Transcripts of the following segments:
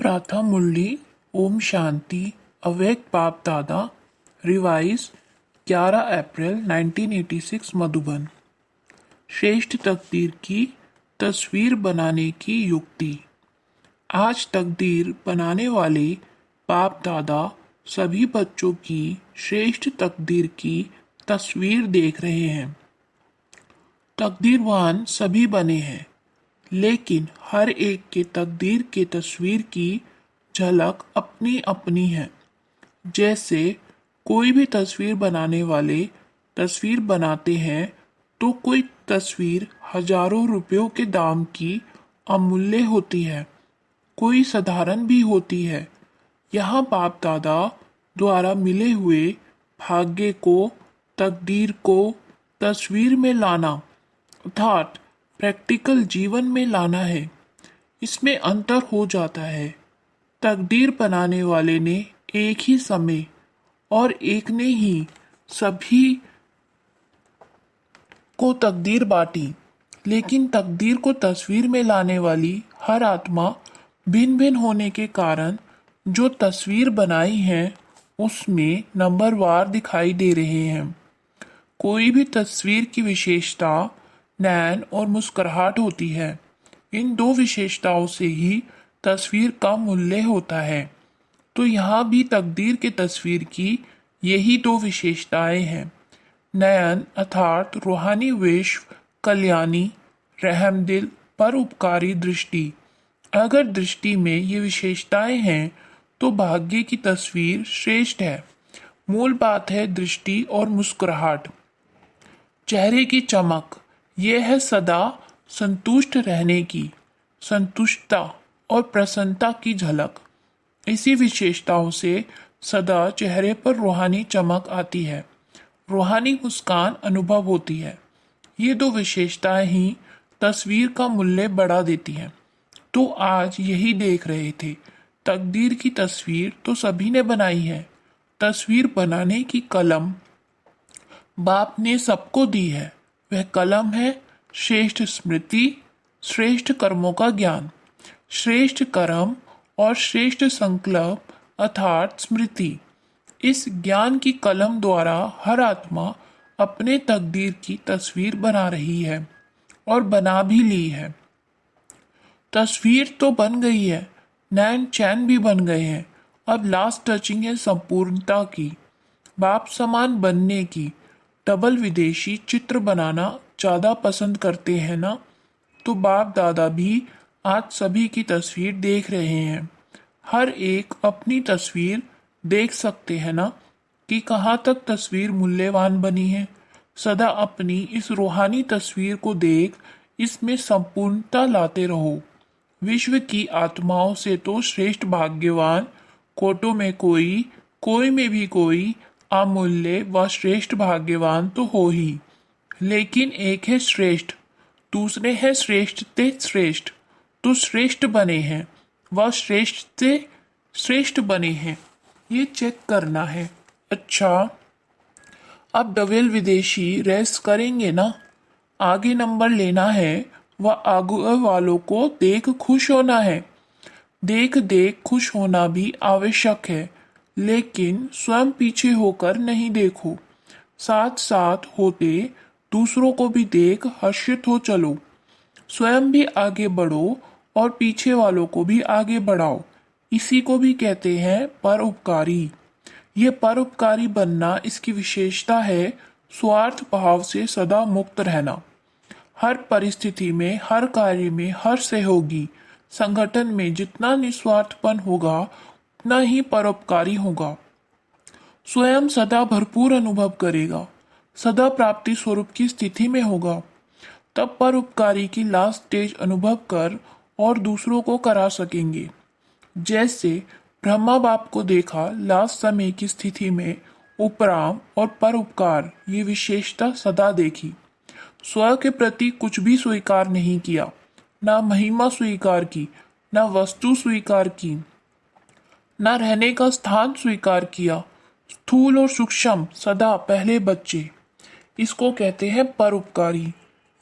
प्राथा मुरली ओम शांति अवैध बाप दादा रिवाइज 11 अप्रैल 1986 मधुबन। श्रेष्ठ तकदीर की तस्वीर बनाने की युक्ति। आज तकदीर बनाने वाले बाप दादा सभी बच्चों की श्रेष्ठ तकदीर की तस्वीर देख रहे हैं। तकदीरवान सभी बने हैं, लेकिन हर एक के तकदीर के तस्वीर की झलक अपनी अपनी है। जैसे कोई भी तस्वीर बनाने वाले तस्वीर बनाते हैं तो कोई तस्वीर हजारों रुपयों के दाम की अमूल्य होती है, कोई साधारण भी होती है। यहाँ बाप दादा द्वारा मिले हुए भाग्य को, तकदीर को तस्वीर में लाना अर्थात प्रैक्टिकल जीवन में लाना है। इसमें अंतर हो जाता है। तकदीर बनाने वाले ने एक ही समय और एक ने ही सभी को तकदीर बांटी, लेकिन तकदीर को तस्वीर में लाने वाली हर आत्मा भिन्न भिन्न होने के कारण जो तस्वीर बनाई है उसमें नंबरवार दिखाई दे रहे हैं। कोई भी तस्वीर की विशेषता नैन और मुस्कुराहट होती है। इन दो विशेषताओं से ही तस्वीर का मूल्य होता है। तो यहाँ भी तकदीर के तस्वीर की यही दो विशेषताएं हैं। नयन अर्थात रूहानी विश्व, कल्याणी, रहमदिल, परोपकारी दृष्टि। अगर दृष्टि में ये विशेषताएं हैं तो भाग्य की तस्वीर श्रेष्ठ है। मूल बात है दृष्टि और मुस्कुराहट, चेहरे की चमक। यह है सदा संतुष्ट रहने की, संतुष्टता और प्रसन्नता की झलक। इसी विशेषताओं से सदा चेहरे पर रूहानी चमक आती है, रूहानी मुस्कान अनुभव होती है। ये दो विशेषताएं ही तस्वीर का मूल्य बढ़ा देती हैं। तो आज यही देख रहे थे। तकदीर की तस्वीर तो सभी ने बनाई है। तस्वीर बनाने की कलम बाप ने सबको दी है। वह कलम है श्रेष्ठ स्मृति, श्रेष्ठ कर्मों का ज्ञान। श्रेष्ठ कर्म और श्रेष्ठ संकल्प अर्थात स्मृति। इस ज्ञान की कलम द्वारा हर आत्मा अपने तकदीर की तस्वीर बना रही है और बना भी ली है। तस्वीर तो बन गई है, नैन चैन भी बन गए हैं। अब लास्ट टचिंग है संपूर्णता की, बाप समान बनने की। डबल विदेशी चित्र बनाना ज़्यादा पसंद करते हैं ना, तो बाप दादा भी आज सभी की तस्वीर देख रहे हैं। हर एक अपनी तस्वीर देख सकते हैं ना कि कहाँ तक तस्वीर मूल्यवान बनी है। सदा अपनी इस रूहानी तस्वीर को देख इसमें संपूर्णता लाते रहो। विश्व की आत्माओं से तो श्रेष्ठ भाग्यवान कोटों में कोई, कोई में भी कोई अमूल्य व श्रेष्ठ भाग्यवान तो हो ही, लेकिन एक है श्रेष्ठ, दूसरे है श्रेष्ठ ते श्रेष्ठ। तो श्रेष्ठ बने हैं व श्रेष्ठ से श्रेष्ठ बने हैं, ये चेक करना है। अच्छा, अब डबल विदेशी रेस्ट करेंगे ना। आगे नंबर लेना है व आगे वालों को देख खुश होना है। देख देख खुश होना भी आवश्यक है, लेकिन स्वयं पीछे होकर नहीं देखो। साथ साथ होते दूसरों को भी देख हर्षित हो चलो। स्वयं भी आगे बढ़ो और पीछे वालों को भी आगे बढ़ाओ। इसी को भी कहते हैं परोपकारी। ये परोपकारी बनना इसकी विशेषता है स्वार्थ भाव से सदा मुक्त रहना। हर परिस्थिति में, हर कार्य में, हर सहयोगी संगठन में जितना निस्वार्थपन होगा उतना ही परोपकारी होगा। स्वयं सदा भरपूर अनुभव करेगा, सदा प्राप्ति स्वरूप की स्थिति में होगा। तब परोपकारी की लास्ट स्टेज अनुभव कर और दूसरों को करा सकेंगे। जैसे ब्रह्मा बाप को देखा लास्ट समय की स्थिति में उपराम और परोपकार ये विशेषता सदा देखी। स्व के प्रति कुछ भी स्वीकार नहीं किया, ना महिमा स्वीकार की, ना वस्तु स्वीकार की, ना रहने का स्थान स्वीकार किया। स्थूल और सूक्ष्म सदा पहले बच्चे, इसको कहते हैं परोपकारी।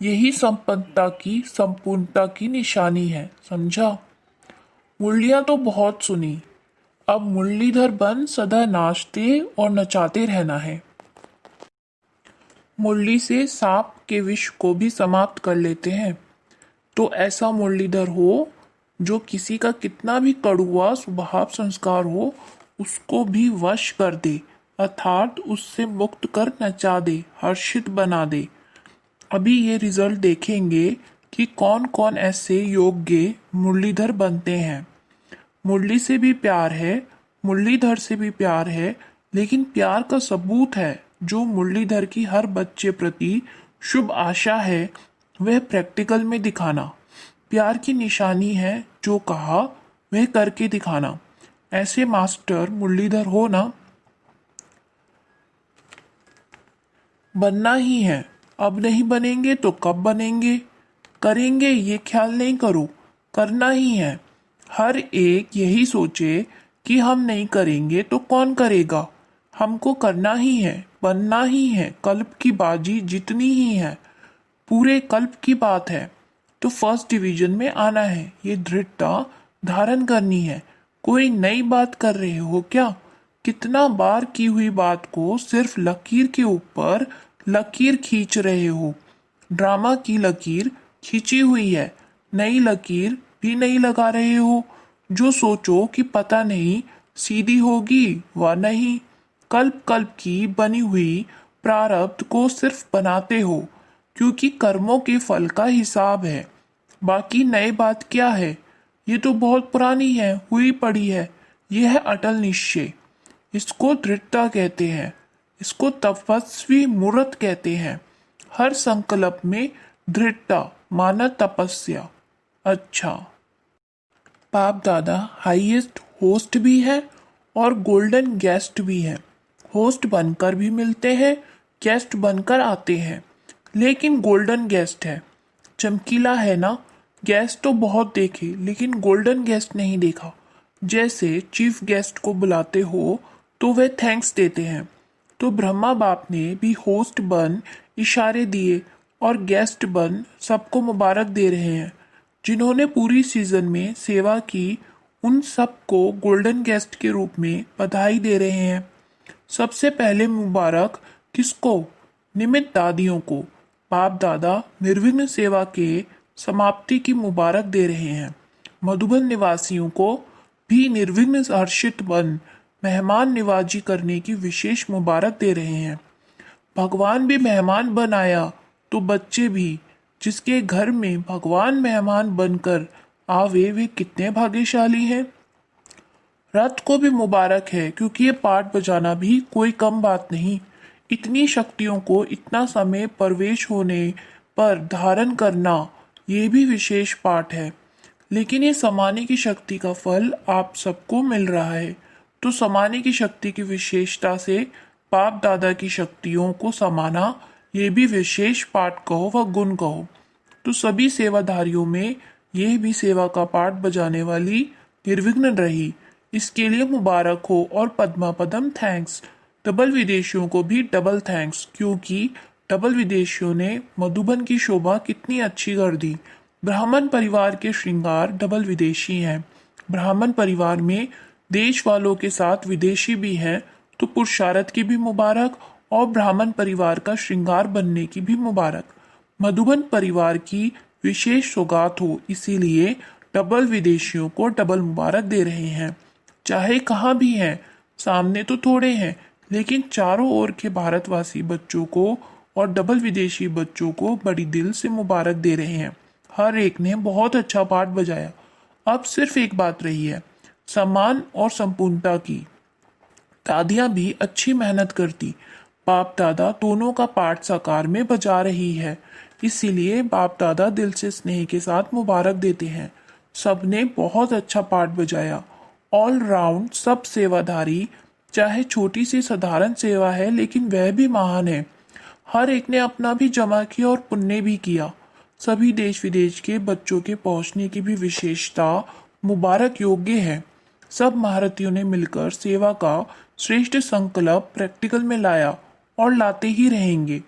यही संपन्नता की, संपूर्णता की निशानी है। समझा? मुरलियां तो बहुत सुनी, अब मुरलीधर बन सदा नाचते और नचाते रहना है। मुरली से सांप के विष को भी समाप्त कर लेते हैं। तो ऐसा मुरलीधर हो जो किसी का कितना भी कड़ुआ स्वभाव संस्कार हो उसको भी वश कर दे, अर्थात उससे मुक्त कर नचा दे, हर्षित बना दे। अभी ये रिजल्ट देखेंगे कि कौन कौन ऐसे योग्य मुरलीधर बनते हैं। मुरली से भी प्यार है, मुरलीधर से भी प्यार है, लेकिन प्यार का सबूत है जो मुरलीधर की हर बच्चे प्रति शुभ आशा है वह प्रैक्टिकल में दिखाना। प्यार की निशानी है जो कहा वह करके दिखाना। ऐसे मास्टर मुरलीधर हो ना, बनना ही है। अब नहीं बनेंगे तो कब बनेंगे? करेंगे ये ख्याल नहीं करो, करना ही है। हर एक यही सोचे कि हम नहीं करेंगे तो कौन करेगा। हमको करना ही है, बनना ही है। कल्प की बाजी जितनी ही है, पूरे कल्प की बात है। तो फर्स्ट डिवीजन में आना है, ये दृढ़ता धारण करनी है। कोई नई बात कर रहे हो क्या? कितना बार की हुई बात को सिर्फ लकीर के ऊपर लकीर खींच रहे हो। ड्रामा की लकीर खींची हुई है, नई लकीर भी नहीं लगा रहे हो जो सोचो कि पता नहीं सीधी होगी व नहीं। कल्प कल्प की बनी हुई प्रारब्ध को सिर्फ बनाते हो क्योंकि कर्मों के फल का हिसाब है। बाकी नई बात क्या है? ये तो बहुत पुरानी है, हुई पड़ी है। यह है अटल निश्चय, इसको दृढ़ता कहते हैं, इसको तपस्वी मूर्त कहते हैं। हर संकल्प में दृढ़ता माना तपस्या। अच्छा, बाप दादा हाईएस्ट होस्ट भी है और गोल्डन गेस्ट भी है। होस्ट बनकर भी मिलते हैं, गेस्ट बनकर आते हैं, लेकिन गोल्डन गेस्ट है। चमकीला है ना? गेस्ट तो बहुत देखे लेकिन गोल्डन गेस्ट नहीं देखा। जैसे चीफ गेस्ट को बुलाते हो तो वे थैंक्स देते हैं, तो ब्रह्मा बाप ने भी होस्ट बन इशारे दिए और गेस्ट बन सबको मुबारक दे रहे हैं। जिन्होंने पूरी सीजन में सेवा की उन सबको गोल्डन गेस्ट के रूप में बधाई दे रहे हैं। सबसे पहले मुबारक किसको? निमित्त दादियों को। बाप दादा निर्विघ्न सेवा के समाप्ति की मुबारक दे रहे हैं। मधुबन निवासियों को भी निर्विघ्न हर्षित बन मेहमान निवाजी करने की विशेष मुबारक दे रहे हैं। भगवान भी मेहमान बन आया तो बच्चे भी, जिसके घर में भगवान मेहमान बनकर आवे वे कितने भाग्यशाली हैं। रथ को भी मुबारक है क्योंकि ये पाठ बजाना भी कोई कम बात नहीं। इतनी शक्तियों को इतना समय प्रवेश होने पर धारण करना ये भी विशेष पाठ है। लेकिन ये समाने की शक्ति का फल आप सबको मिल रहा है, तो समाने की शक्ति की विशेषता से बाप दादा की शक्तियों को समाना ये भी विशेष पाठ कहो व गुण कहो। तो सभी सेवाधारियों में यह भी सेवा का पाठ बजाने वाली निर्विघ्न रही, इसके लिए मुबारक हो। और पद्मा पदम थैंक्स। डबल विदेशियों को भी डबल थैंक्स, क्योंकि डबल विदेशियों ने मधुबन की शोभा कितनी अच्छी कर दी। ब्राह्मण परिवार के श्रृंगार डबल विदेशी हैं। ब्राह्मण परिवार में देश वालों के साथ विदेशी भी हैं, तो पुरुषार्थ की भी मुबारक और ब्राह्मण परिवार का श्रृंगार बनने की भी मुबारक। मधुबन परिवार की विशेष सौगात हो, इसीलिए डबल विदेशियों को डबल मुबारक दे रहे हैं। चाहे कहाँ भी हैं, सामने तो थोड़े हैं, लेकिन चारों ओर के भारतवासी बच्चों को और डबल विदेशी बच्चों को बड़ी दिल से मुबारक दे रहे हैं। हर एक ने बहुत अच्छा पाठ बजाया। अब सिर्फ एक बात रही है, सम्मान और संपूर्णता की। दादियां भी अच्छी मेहनत करती, बाप दादा दोनों का पाठ साकार में बजा रही है, इसीलिए बाप दादा दिल से स्नेह के साथ मुबारक देते हैं। सबने बहुत अच्छा पाठ बजाया। ऑल राउंड सब सेवाधारी, चाहे छोटी सी साधारण सेवा है लेकिन वह भी महान है। हर एक ने अपना भी जमा किया और पुण्य भी किया। सभी देश विदेश के बच्चों के पहुंचने की भी विशेषता मुबारक योग्य है। सब महारथियों ने मिलकर सेवा का श्रेष्ठ संकल्प प्रैक्टिकल में लाया और लाते ही रहेंगे।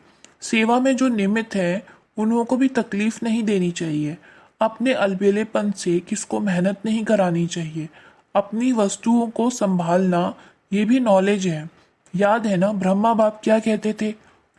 सेवा में जो निमित्त है उन्हों को भी तकलीफ नहीं देनी चाहिए। अपने अलबेलेपन से किसको मेहनत नहीं करानी चाहिए। अपनी वस्तुओं को संभालना ये भी नॉलेज है। याद है ना ब्रह्मा बाप क्या कहते थे,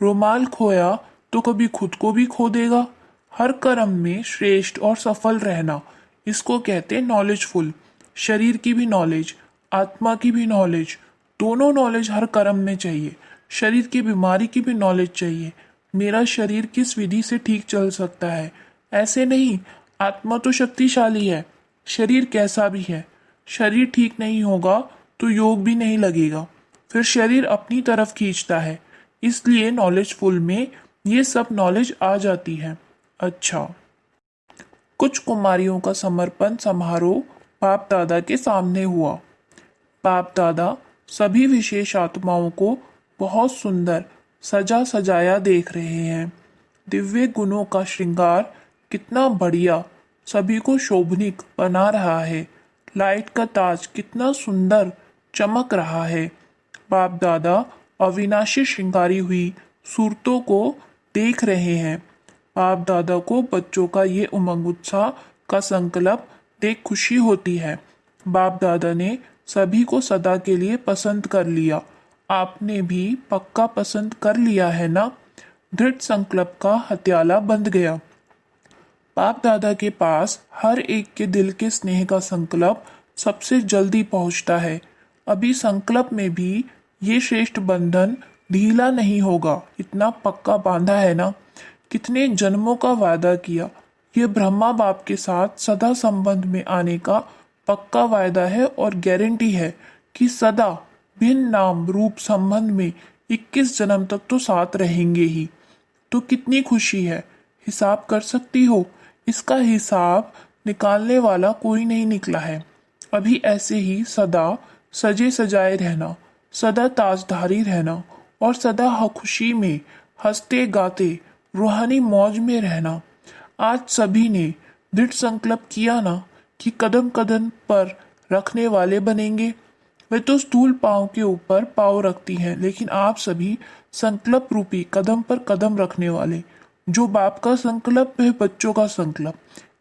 रुमाल खोया तो कभी खुद को भी खो देगा। हर कर्म में श्रेष्ठ और सफल रहना, इसको कहते नॉलेजफुल। शरीर की भी नॉलेज, आत्मा की भी नॉलेज, दोनों नॉलेज हर कर्म में चाहिए। शरीर की बीमारी की भी नॉलेज चाहिए। मेरा शरीर किस विधि से ठीक चल सकता है, ऐसे नहीं। आत्मा तो शक्तिशाली है, शरीर कैसा भी है। शरीर ठीक नहीं होगा तो योग भी नहीं लगेगा, फिर शरीर अपनी तरफ खींचता है। इसलिए नॉलेजफुल में ये सब नॉलेज आ जाती है। अच्छा, कुछ कुमारियों का समर्पण समारोह बाप दादा के सामने हुआ। बाप दादा सभी विशेष आत्माओं को बहुत सुंदर सजा सजाया देख रहे हैं। दिव्य गुणों का श्रृंगार कितना बढ़िया सभी को शोभनीक बना रहा है। लाइट का ताज कितना सुंदर चमक रहा है। बाप दादा अविनाशी श्रृंगारी हुई सूरतों को देख रहे हैं। बाप दादा को बच्चों का ये उमंग उत्साह का संकल्प देख खुशी होती है। बाप दादा ने सभी को सदा के लिए पसंद कर लिया। आपने भी पक्का पसंद कर लिया है ना। दृढ़ संकल्प का हत्याला बंध गया। बाप दादा के पास हर एक के दिल के स्नेह का संकल्प सबसे जल्दी पहुंचता है। अभी संकल्प में भी ये श्रेष्ठ बंधन ढीला नहीं होगा, इतना पक्का बांधा है ना। कितने जन्मों का वादा किया। ये ब्रह्मा बाप के साथ सदा संबंध में आने का पक्का वायदा है और गारंटी है कि सदा भिन्न नाम रूप संबंध में 21 जन्म तक तो साथ रहेंगे ही। तो कितनी खुशी है। हिसाब कर सकती हो, इसका हिसाब निकालने वाला कोई नहीं निकला है। अभी ऐसे ही सदा सजे सजाए रहना, सदा ताजधारी रहना और सदा खुशी में हंसते गाते रूहानी मौज में रहना। आज सभी ने दृढ़ संकल्प किया ना कि कदम कदम पर रखने वाले बनेंगे। वे तो स्थूल पांव के ऊपर पांव रखती हैं, लेकिन आप सभी संकल्प रूपी कदम पर कदम रखने वाले। जो बाप का संकल्प है बच्चों का संकल्प,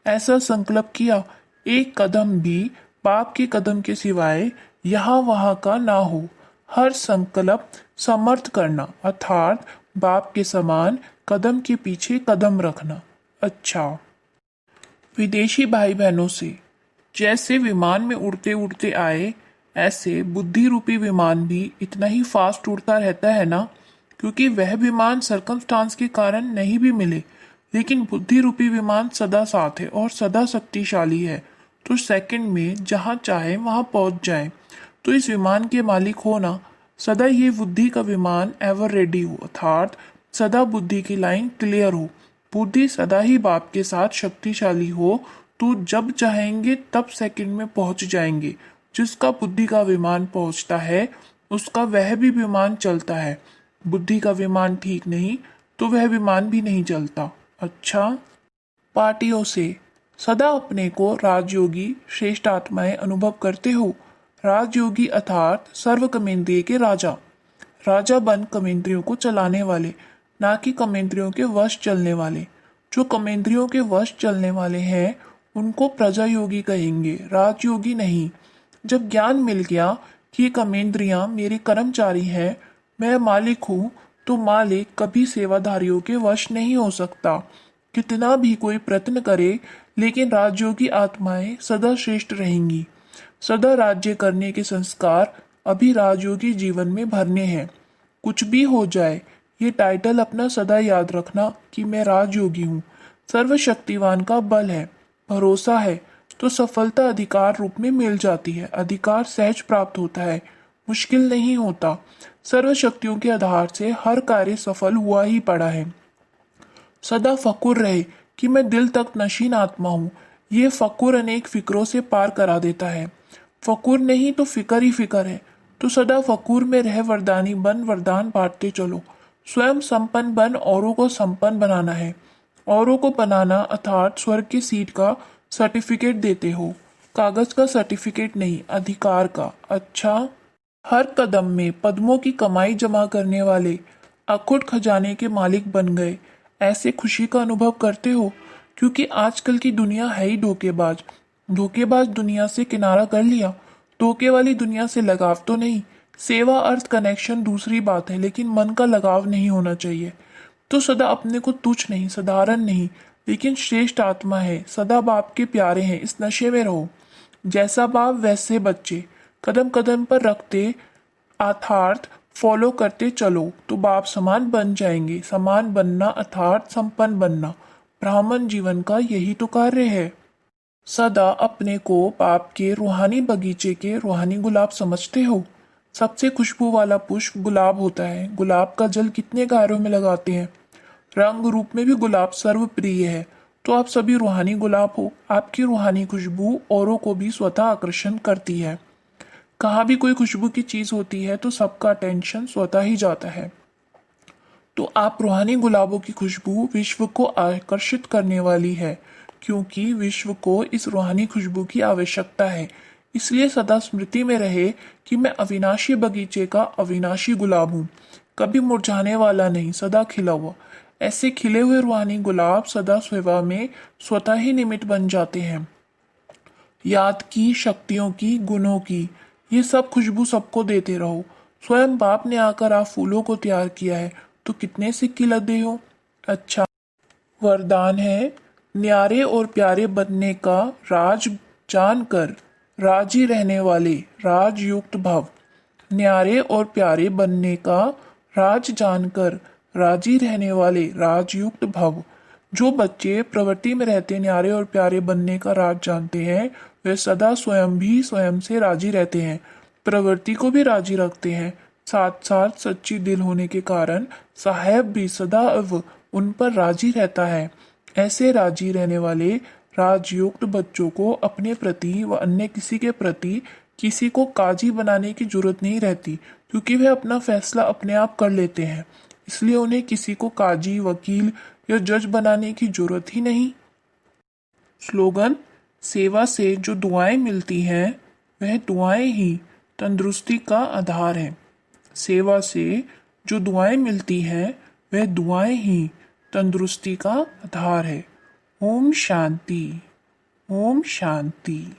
ऐसा संकल्प किया एक कदम भी बाप के कदम के सिवाय यहाँ वहाँ का ना हो। हर संकल्प समर्थ करना अर्थात बाप के समान कदम के पीछे कदम रखना। अच्छा, विदेशी भाई बहनों से जैसे विमान में उड़ते उड़ते आए, ऐसे बुद्धि रूपी विमान भी इतना ही फास्ट उड़ता रहता है ना। क्योंकि वह विमान सरकमस्टांस के कारण नहीं भी मिले, लेकिन बुद्धि रूपी विमान सदा साथ है और सदा शक्तिशाली है, तो सेकंड में जहां चाहे वहां पहुंच जाए। तो इस विमान के मालिक हो ना, सदा ये बुद्धि का विमान एवर रेडी हो, अर्थात सदा बुद्धि की लाइन क्लियर हो। बुद्धि सदा ही बाप के साथ शक्तिशाली हो, तो जब चाहेंगे तब सेकंड में पहुंच जाएंगे। जिसका बुद्धि का विमान पहुंचता है उसका वह भी विमान चलता है। बुद्धि का विमान ठीक नहीं तो वह विमान भी नहीं चलता। अच्छा, पार्टियों से सदा अपने को राजयोगी श्रेष्ठ आत्माएं अनुभव करते हो। राजयोगी अर्थात सर्व कमेंद्रिय के राजा। राजा बन कमेंद्रियों को चलाने वाले, ना कि कमेंद्रियों के वश चलने वाले। जो कमेंद्रियों के वश चलने वाले हैं उनको प्रजा योगी कहेंगे, राजयोगी नहीं। जब ज्ञान मिल गया कि ये कमेंद्रियां मेरे कर्मचारी हैं, मैं मालिक हूँ, तो मालिक कभी सेवाधारियों के वश नहीं हो सकता। कितना भी कोई प्रयत्न करे, लेकिन राजयोगी आत्माएं सदा श्रेष्ठ रहेंगी। सदा राज्य करने के संस्कार अभी राजयोगी जीवन में भरने हैं। कुछ भी हो जाए, ये टाइटल अपना सदा याद रखना कि मैं राजयोगी हूँ। सर्वशक्तिवान का बल है, भरोसा है, तो सफलता अधिकार रूप में मिल जाती है। अधिकार सहज प्राप्त होता है, मुश्किल नहीं होता। सर्व शक्तियों के आधार से हर कार्य सफल हुआ ही पड़ा है। सदा फकुर रहे कि मैं दिल तक नशीन आत्मा हूँ। ये फकुर अनेक फिक्रों से पार करा देता है। फकुर नहीं तो फिकर ही फिकर है, तो सदा फकुर में रह वरदानी बन वरदान बांटते चलो। स्वयं संपन्न बन औरों को संपन्न बनाना है। औरों को बनाना अर्थात स्वर्ग की सीट का सर्टिफिकेट देते हो, कागज का सर्टिफिकेट नहीं, अधिकार का। अच्छा, हर कदम में पद्मों की कमाई जमा करने वाले अखुट खजाने के मालिक बन गए, ऐसे खुशी का अनुभव करते हो। क्योंकि आजकल की दुनिया है ही धोखेबाज। धोखेबाज दुनिया से किनारा कर लिया, धोखे वाली दुनिया से लगाव तो नहीं। सेवा अर्थ कनेक्शन दूसरी बात है, लेकिन मन का लगाव नहीं होना चाहिए। तो सदा अपने को तुच्छ नहीं, साधारण नहीं, लेकिन श्रेष्ठ आत्मा है, सदा बाप के प्यारे हैं, इस नशे में रहो। जैसा बाप वैसे बच्चे, कदम कदम पर रखते अर्थात फॉलो करते चलो तो बाप समान बन जाएंगे। समान बनना अर्थात संपन्न बनना, ब्राह्मण जीवन का यही तो कार्य है। सदा अपने को बाप के रूहानी बगीचे के रूहानी गुलाब समझते हो। सबसे खुशबू वाला पुष्प गुलाब होता है। गुलाब का जल कितने कार्यों में लगाते हैं। रंग रूप में भी गुलाब सर्वप्रिय है। तो आप सभी रूहानी गुलाब हो। आपकी रूहानी खुशबू औरों को भी स्वतः आकर्षण करती है। कहाँ भी कोई खुशबू की चीज होती है तो सबका अटेंशन स्वतः ही जाता है। तो आप रूहानी गुलाबों की खुशबू विश्व को आकर्षित करने वाली है, क्योंकि विश्व को इस रूहानी खुशबू की आवश्यकता है। इसलिए सदा स्मृति में रहे कि मैं अविनाशी बगीचे का अविनाशी गुलाब हूँ, कभी मुरझाने वाला नहीं, सदा खिला हुआ। ऐसे खिले हुए रूहानी गुलाब सदा सेवा में स्वतः ही निमित्त बन जाते हैं। याद की, शक्तियों की, गुणों की, ये सब खुशबू सबको देते रहो। स्वयं बाप ने आकर आप फूलों को तैयार किया है, तो कितने सिक्के लदे हो। अच्छा, वरदान है न्यारे और प्यारे बनने का राज जानकर राजी रहने वाले राजयुक्त भव। न्यारे और प्यारे बनने का राज जानकर राजी रहने वाले राजयुक्त भव। जो बच्चे प्रवृत्ति में रहते न्यारे और प्यारे बनने का राज जानते हैं, वे सदा स्वयं भी स्वयं से राजी रहते हैं, प्रवृत्ति को भी राजी रखते हैं। साथ साथ सच्ची दिल होने के कारण साहेब भी सदैव उन पर राजी रहता है। ऐसे राजी रहने वाले राजयुक्त बच्चों को अपने प्रति व अन्य किसी के प्रति किसी को काजी बनाने की जरूरत नहीं रहती, क्योंकि वे अपना फैसला अपने आप कर लेते हैं। इसलिए उन्हें किसी को काजी, वकील या जज बनाने की जरूरत ही नहीं। स्लोगन: सेवा से जो दुआएं मिलती हैं वह दुआएं ही तंदुरुस्ती का आधार है। सेवा से जो दुआएं मिलती हैं वह दुआएं ही तंदुरुस्ती का आधार है। ओम शांति। ओम शांति।